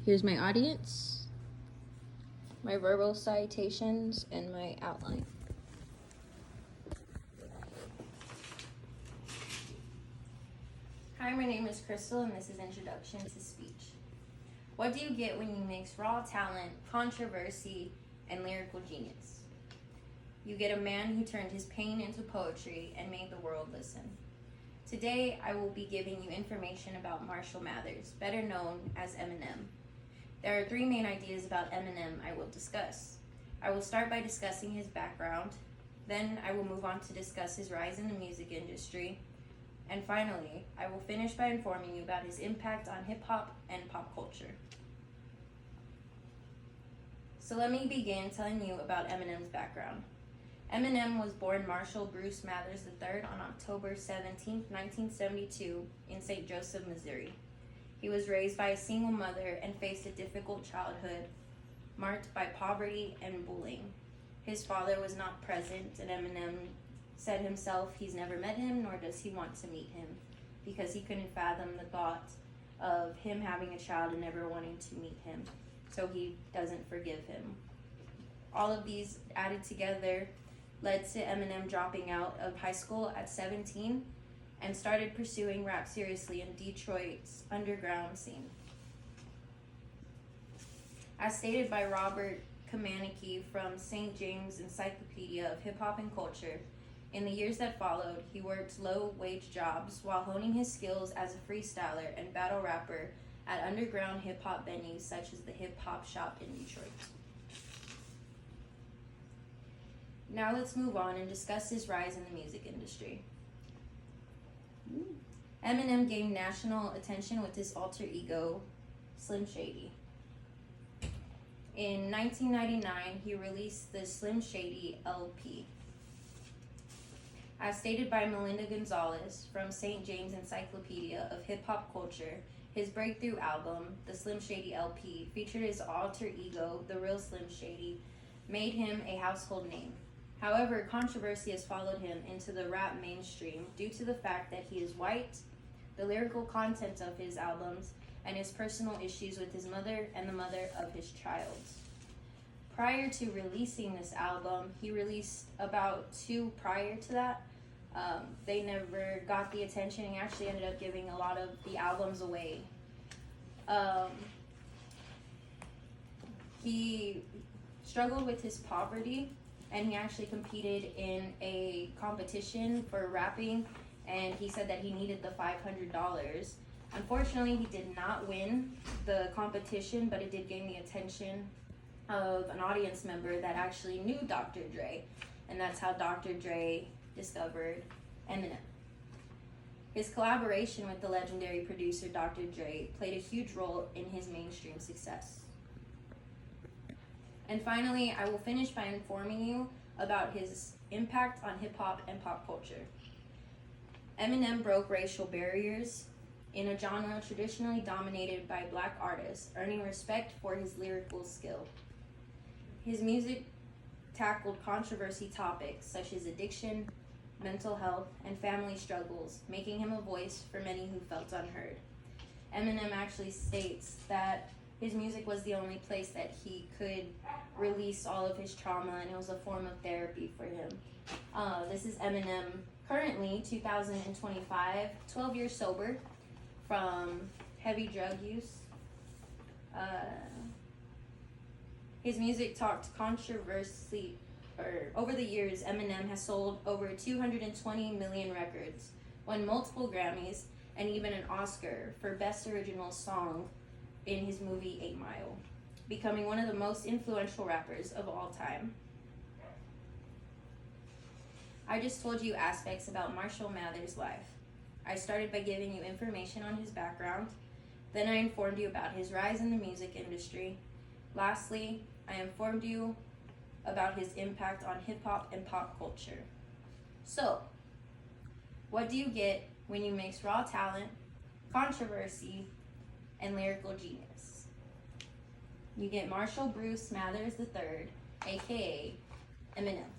Here's my audience, my verbal citations, and my outline. Hi, my name is Crystal, and this is Introduction to Speech. What do you get when you mix raw talent, controversy, and lyrical genius? You get a man who turned his pain into poetry and made the world listen. Today, I will be giving you information about Marshall Mathers, better known as Eminem. There are three main ideas about Eminem I will discuss. I will start by discussing his background, then I will move on to discuss his rise in the music industry, and finally, I will finish by informing you about his impact on hip-hop and pop culture. So let me begin telling you about Eminem's background. Eminem was born Marshall Bruce Mathers III on October 17, 1972 in St. Joseph, Missouri. He was raised by a single mother and faced a difficult childhood marked by poverty and bullying. His father was not present, and Eminem said himself he's never met him, nor does he want to meet him, because he couldn't fathom the thought of him having a child and never wanting to meet him, so he doesn't forgive him. All of these added together led to Eminem dropping out of high school at 17 and started pursuing rap seriously in Detroit's underground scene. As stated by Robert Kamanicki from St. James Encyclopedia of Hip Hop and Culture, in the years that followed, he worked low-wage jobs while honing his skills as a freestyler and battle rapper at underground hip-hop venues such as the Hip Hop Shop in Detroit. Now let's move on and discuss his rise in the music industry. Eminem gained national attention with his alter ego, Slim Shady. In 1999, he released the Slim Shady LP. As stated by Melinda Gonzalez from St. James Encyclopedia of Hip Hop Culture, his breakthrough album, the Slim Shady LP, featured his alter ego, the real Slim Shady, made him a household name. However, controversy has followed him into the rap mainstream due to the fact that he is white, the lyrical content of his albums, and his personal issues with his mother and the mother of his child. Prior to releasing this album, he released about two prior to that. They never got the attention. He actually ended up giving a lot of the albums away. He struggled with his poverty, and he actually competed in a competition for rapping, and he said that he needed the $500. Unfortunately, he did not win the competition, but it did gain the attention of an audience member that actually knew Dr. Dre, and that's how Dr. Dre discovered Eminem. His collaboration with the legendary producer Dr. Dre played a huge role in his mainstream success. And finally, I will finish by informing you about his impact on hip-hop and pop culture. Eminem broke racial barriers in a genre traditionally dominated by Black artists, earning respect for his lyrical skill. His music tackled controversy topics such as addiction, mental health, and family struggles, making him a voice for many who felt unheard. Eminem actually states that his music was the only place that he could release all of his trauma, and it was a form of therapy for him. This is Eminem, currently 2025, 12 years sober from heavy drug use. His music talked controversy. Over the years, Eminem has sold over 220 million records, won multiple Grammys, and even an Oscar for Best Original Song in his movie 8 Mile, becoming one of the most influential rappers of all time. I just told you aspects about Marshall Mathers' life. I started by giving you information on his background, then I informed you about his rise in the music industry. Lastly, I informed you about his impact on hip-hop and pop culture. So, what do you get when you mix raw talent, controversy, and lyrical genius? You get Marshall Bruce Mathers III, aka Eminem.